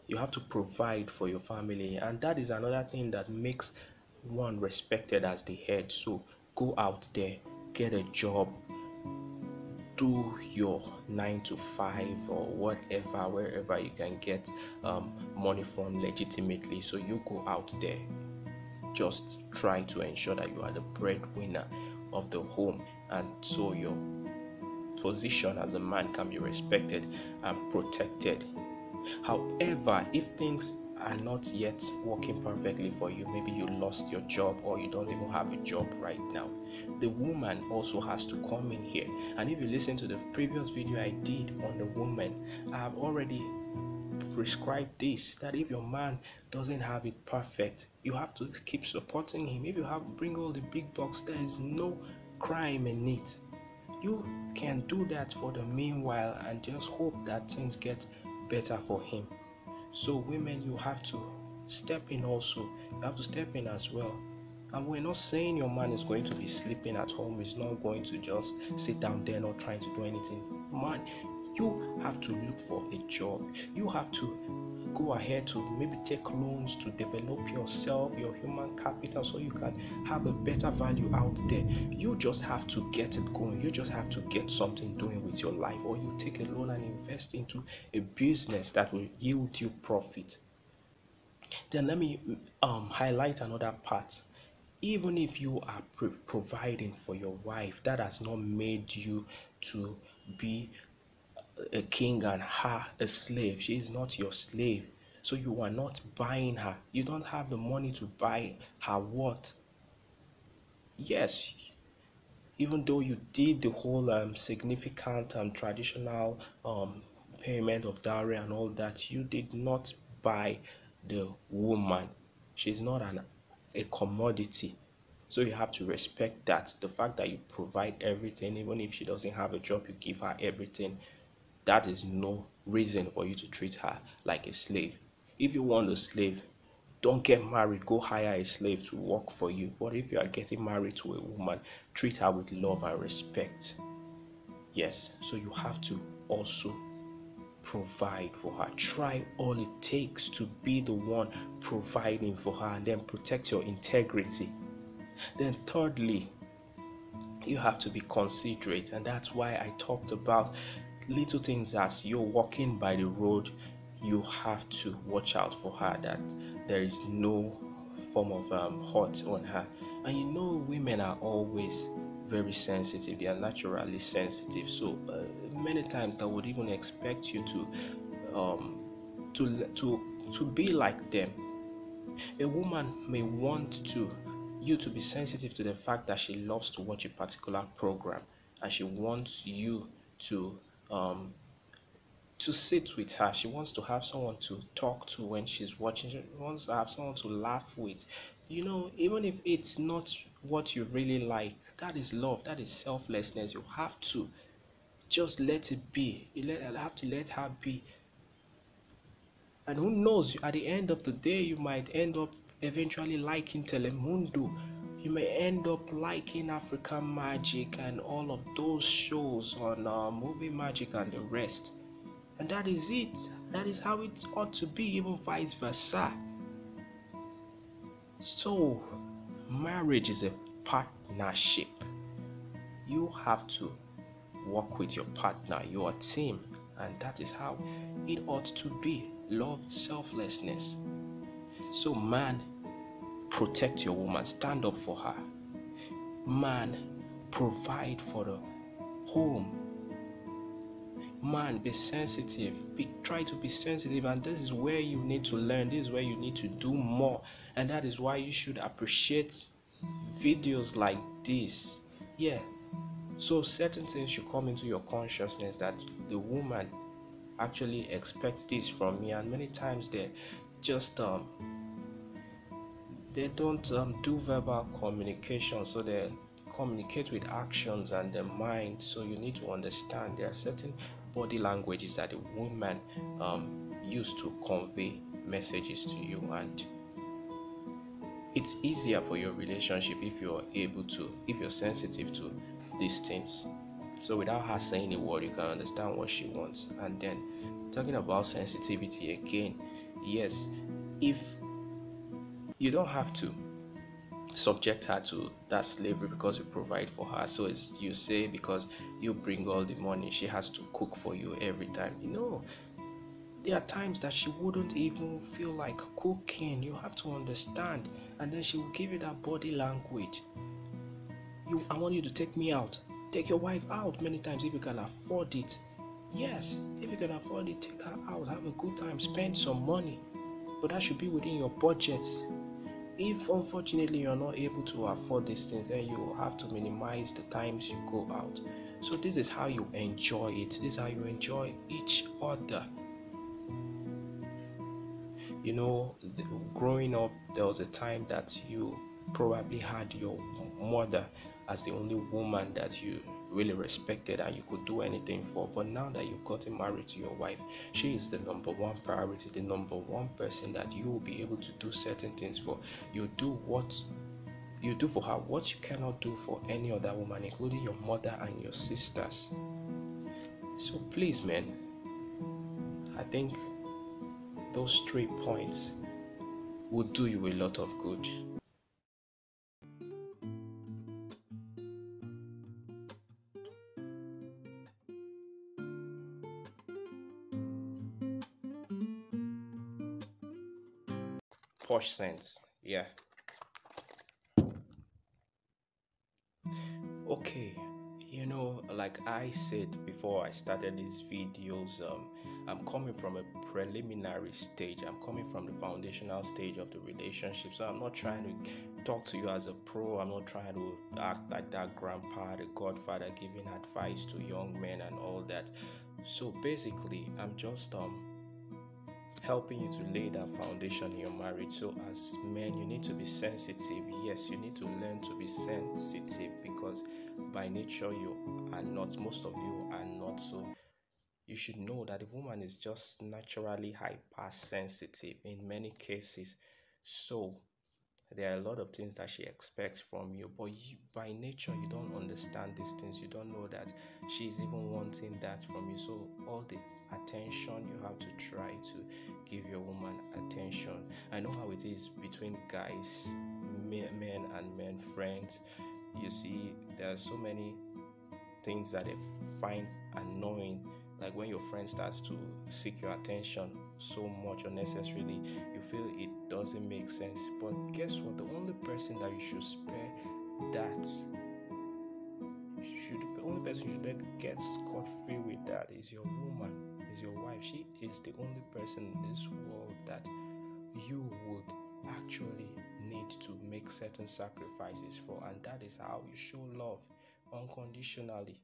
You have to provide for your family, and that is another thing that makes one respected as the head. So go out there, get a job, do your 9 to 5 or whatever, wherever you can get money from legitimately. So you go out there, just try to ensure that you are the breadwinner of the home, and so your position as a man can be respected and protected. However, if things are not yet working perfectly for you, maybe you lost your job or you don't even have a job right now, the woman also has to come in here. And if you listen to the previous video I did on the woman, I have already prescribed this, that if your man doesn't have it perfect, you have to keep supporting him. If you have bring all the big bucks, there is no crime in it. You can do that for the meanwhile and just hope that things get better for him. So women, you have to step in also. You have to step in as well. And we're not saying your man is going to be sleeping at home, he's not going to just sit down there not trying to do anything. Man, you have to look for a job. You have to go ahead to maybe take loans to develop yourself, your human capital, so you can have a better value out there. You just have to get it going. You just have to get something doing with your life, or you take a loan and invest into a business that will yield you profit. Then let me highlight another part. Even if you are providing for your wife, that has not made you to be a king and her a slave. She is not your slave. So you are not buying her. You don't have the money to buy her what? Yes, even though you did the whole significant traditional payment of dowry and all that, you did not buy the woman. She's not a commodity. So you have to respect that. The fact that you provide everything, even if she doesn't have a job, you give her everything. That is no reason for you to treat her like a slave. If you want a slave, don't get married, go hire a slave to work for you. But if you are getting married to a woman, treat her with love and respect. Yes, so you have to also provide for her. Try all it takes to be the one providing for her, and then protect your integrity. Then thirdly, you have to be considerate, and that's why I talked about little things. As you're walking by the road, you have to watch out for her, that there is no form of hurt on her. And you know, women are always very sensitive. They are naturally sensitive, so many times they would even expect you to be like them. A woman may want you to be sensitive to the fact that she loves to watch a particular program, and she wants you to sit with her. She wants to have someone to talk to when she's watching. She wants to have someone to laugh with. You know, even if it's not what you really like, that is love, that is selflessness. You have to just let it be. Have to let her be. And who knows, at the end of the day, you might end up eventually liking Telemundo. You may end up liking African Magic and all of those shows on Movie Magic and the rest. And that is it. That is how it ought to be, even vice versa. So, marriage is a partnership. You have to work with your partner, your team, and that is how it ought to be. Love, selflessness. So, man, protect your woman, stand up for her. Man, provide for the home. Man, be sensitive. Try to be sensitive, and this is where you need to learn. This is where you need to do more, and that is why you should appreciate videos like this. Yeah. So certain things should come into your consciousness, that the woman actually expects this from me, and many times they just they don't do verbal communication, so they communicate with actions and their mind. So you need to understand there are certain body languages that a woman use to convey messages to you, and it's easier for your relationship if you're sensitive to these things. So without her saying a word, you can understand what she wants, and then talking about sensitivity again, yes, if you don't have to subject her to that slavery because you provide for her. So it's you say because you bring all the money, she has to cook for you every time. There are times that she wouldn't even feel like cooking. You have to understand. And then she will give you that body language. I want you to take me out. Take your wife out many times if you can afford it. Yes, if you can afford it, take her out. Have a good time. Spend some money. But that should be within your budget. If unfortunately you're not able to afford these things, then you will have to minimize the times you go out. So this is how you enjoy it. This is how you enjoy each other. Growing up, there was a time that you probably had your mother as the only woman that you really respected and you could do anything for. But now that you've gotten married to your wife, she is the number one priority, the number one person that you will be able to do certain things for. You do for her what you cannot do for any other woman, including your mother and your sisters. So please, man, I think those 3 points will do you a lot of good. Posh sense, yeah. Okay, like I said before I started these videos, I'm coming from a preliminary stage. I'm coming from the foundational stage of the relationship. So I'm not trying to talk to you as a pro. I'm not trying to act like that grandpa, the godfather, giving advice to young men and all that. So basically, I'm just helping you to lay that foundation in your marriage. So as men, you need to be sensitive. Yes, you need to learn to be sensitive, because by nature you are not. Most of you are not. So you should know that a woman is just naturally hypersensitive in many cases. So there are a lot of things that she expects from you, but by nature you don't understand these things. You don't know that she's even wanting that from you. So all the attention, you have to try to give your woman attention. I know how it is between guys, men and men friends. You see, there are so many things that they find annoying, like when your friend starts to seek your attention so much unnecessarily. You feel it doesn't make sense. But guess what? The only person that you should spare that the only person you should let get scot free with that is your woman, is your wife. She is the only person in this world that you would actually need to make certain sacrifices for, and that is how you show love unconditionally.